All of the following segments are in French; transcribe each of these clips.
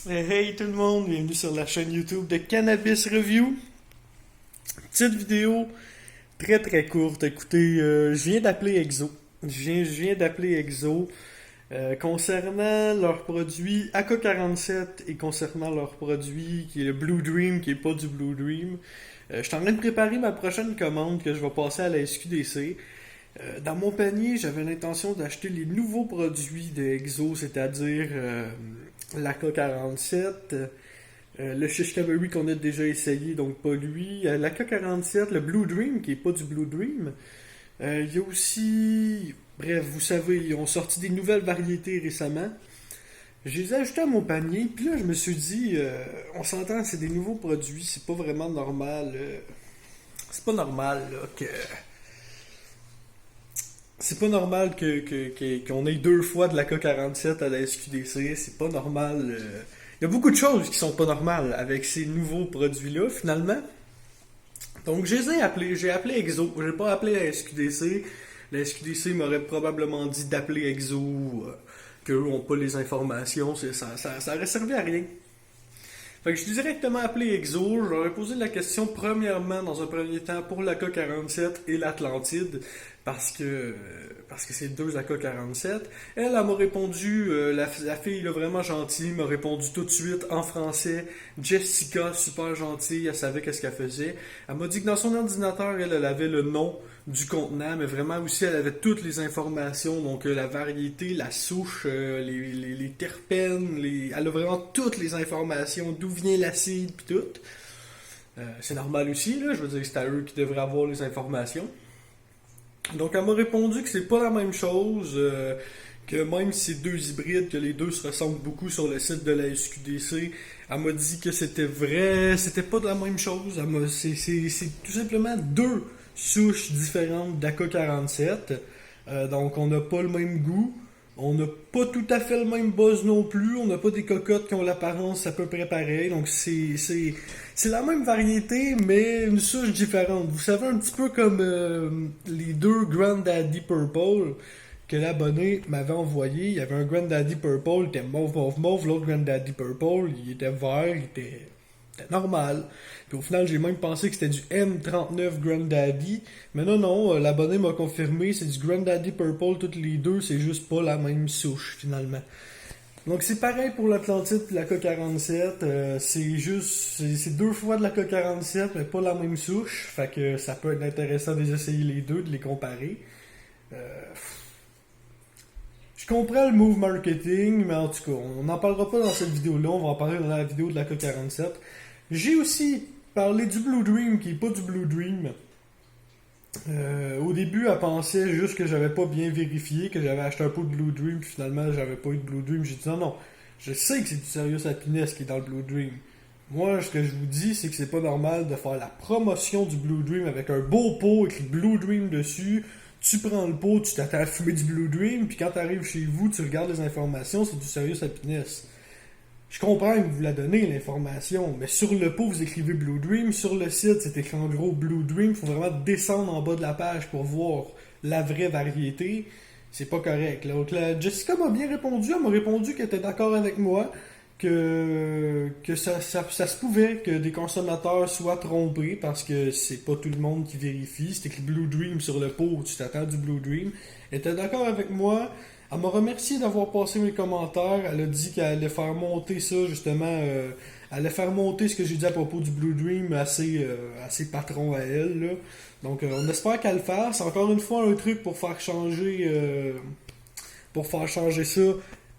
Hey tout le monde, bienvenue sur la chaîne YouTube de Cannabis Review. Petite vidéo très très courte. Écoutez, je viens d'appeler Exo. Je viens d'appeler Exo concernant leur produit AK-47 et concernant leur produit qui est le Blue Dream, qui est pas du Blue Dream. Je suis en train de préparer ma prochaine commande que je vais passer à la SQDC. Dans mon panier, j'avais l'intention d'acheter les nouveaux produits de Exo, c'est-à-dire l'AK-47, le Shish Cavalry qu'on a déjà essayé, donc pas lui, l'AK-47, le Blue Dream, qui est pas du Blue Dream. Il y a aussi, bref, vous savez, ils ont sorti des nouvelles variétés récemment. Je les ai ajoutés à mon panier, puis là je me suis dit, on s'entend, c'est des nouveaux produits, c'est pas vraiment normal. C'est pas normal là, que c'est pas normal qu'on ait deux fois de la K47 à la SQDC. C'est pas normal. Il y a beaucoup de choses qui sont pas normales avec ces nouveaux produits-là, finalement. Donc, je les ai appelés. J'ai appelé Exo. J'ai pas appelé la SQDC. La SQDC m'aurait probablement dit d'appeler Exo, qu'eux ont pas les informations. Ça aurait servi à rien. Fait que je suis directement appelé Exo. Je leur ai posé la question premièrement, dans un premier temps, pour l'AK-47 et l'Atlantide, parce que c'est deux AK-47. Elle m'a répondu, la fille là, vraiment gentille, m'a répondu tout de suite en français. Jessica, super gentille, elle savait qu'est-ce qu'elle faisait. Elle m'a dit que dans son ordinateur, elle avait le nom du contenant, mais vraiment aussi, elle avait toutes les informations, donc la variété, la souche, les terpènes, elle a vraiment toutes les informations, d'où vient l'acide, puis tout. C'est normal aussi, là, je veux dire, c'est à eux qui devraient avoir les informations. Donc elle m'a répondu que c'est pas la même chose, que même si c'est deux hybrides, que les deux se ressemblent beaucoup sur le site de la SQDC. Elle m'a dit que c'était vrai, c'était pas de la même chose. C'est tout simplement deux souches différentes d'AK-47. Donc on n'a pas le même goût. On n'a pas tout à fait le même buzz non plus. On n'a pas des cocottes qui ont l'apparence à peu près pareille. Donc c'est la même variété, mais une souche différente. Vous savez, un petit peu comme les deux Granddaddy Purple que l'abonné m'avait envoyé. Il y avait un Granddaddy Purple, il était mauve, mauve, mauve. L'autre Granddaddy Purple, il était vert, c'était normal. Puis au final, j'ai même pensé que c'était du M39 Granddaddy. Mais non, non, l'abonné m'a confirmé, c'est du Granddaddy Purple, toutes les deux, c'est juste pas la même souche finalement. Donc c'est pareil pour l'Atlantide et la K47, c'est deux fois de la K47 mais pas la même souche, fait que ça peut être intéressant d'essayer les deux, de les comparer. Euh, je comprends le move marketing, mais en tout cas, on n'en parlera pas dans cette vidéo-là, on va en parler dans la vidéo de la K47. J'ai aussi parlé du Blue Dream, qui est pas du Blue Dream. Au début, elle pensait juste que j'avais pas bien vérifié, que j'avais acheté un pot de Blue Dream, puis finalement, j'avais pas eu de Blue Dream. J'ai dit non, non, je sais que c'est du Serious Happiness qui est dans le Blue Dream. Moi, ce que je vous dis, c'est que c'est pas normal de faire la promotion du Blue Dream avec un beau pot écrit Blue Dream dessus. Tu prends le pot, tu t'attends à fumer du Blue Dream, puis quand t'arrives chez vous, tu regardes les informations, c'est du Serious Happiness. Je comprends que vous la donnez l'information, mais sur le pot vous écrivez Blue Dream, sur le site c'est écrit en gros Blue Dream, il faut vraiment descendre en bas de la page pour voir la vraie variété. C'est pas correct. Donc Jessica m'a bien répondu, elle m'a répondu qu'elle était d'accord avec moi, que ça se pouvait que des consommateurs soient trompés parce que c'est pas tout le monde qui vérifie. C'est écrit Blue Dream sur le pot, tu t'attends du Blue Dream. Elle était d'accord avec moi. Elle m'a remercié d'avoir passé mes commentaires. Elle a dit qu'elle allait faire monter ça, justement. Elle allait faire monter ce que j'ai dit à propos du Blue Dream à ses patrons à elle. Là. Donc, on espère qu'elle le fasse. Encore une fois, un truc pour faire changer ça.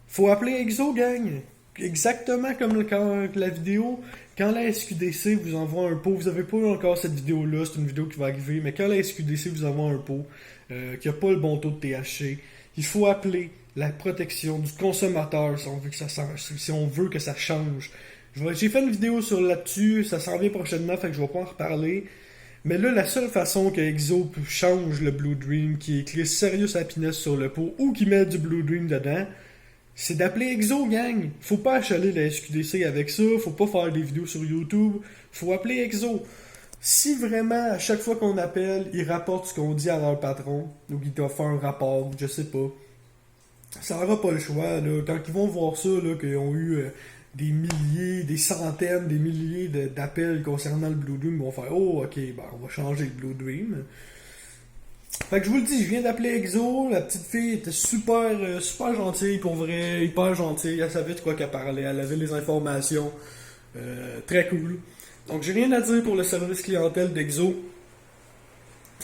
Faut appeler Exo, gang. Exactement comme quand la vidéo. Quand la SQDC vous envoie un pot, vous avez pas eu encore cette vidéo-là, c'est une vidéo qui va arriver, mais quand la SQDC vous envoie un pot qui a pas le bon taux de THC, il faut appeler la protection du consommateur si on veut que ça change. J'ai fait une vidéo sur là-dessus, ça s'en vient prochainement, fait que je vais pas en reparler. Mais là, la seule façon que Exo change le Blue Dream, qui écrit Serious Happiness sur le pot ou qui met du Blue Dream dedans, c'est d'appeler Exo, gang. Faut pas achaler la SQDC avec ça, faut pas faire des vidéos sur YouTube, faut appeler Exo. Si vraiment, à chaque fois qu'on appelle, ils rapportent ce qu'on dit à leur patron, ou qu'ils doivent faire un rapport, je sais pas, ça n'aura pas le choix. Là. Quand ils vont voir ça, là, qu'ils ont eu des milliers, des centaines, des milliers d'appels concernant le Blue Dream vont faire oh ok, ben on va changer le Blue Dream. Fait que je vous le dis, je viens d'appeler Exo, la petite fille était super gentille pour vrai, hyper gentille, elle savait de quoi qu'elle parlait, elle avait les informations, très cool. Donc j'ai rien à dire pour le service clientèle d'Exo,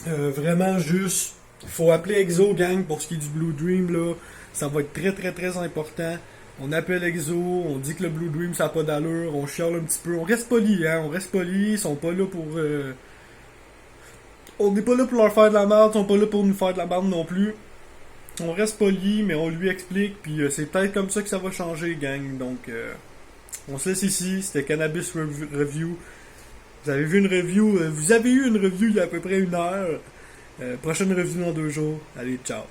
vraiment juste, faut appeler Exo gang pour ce qui est du Blue Dream là, ça va être très important. On appelle Exo, on dit que le Blue Dream ça a pas d'allure, on chiale un petit peu, on reste poli, hein, on reste poli, ils sont pas là pour... On n'est pas là pour leur faire de la merde, ils sont pas là pour nous faire de la merde non plus. On reste poli, mais on lui explique, puis c'est peut-être comme ça que ça va changer, gang. Donc, on se laisse ici, c'était Cannabis Review. Vous avez vu une review, vous avez eu une review il y a à peu près 1 heure. Prochaine review dans 2 jours. Allez, ciao.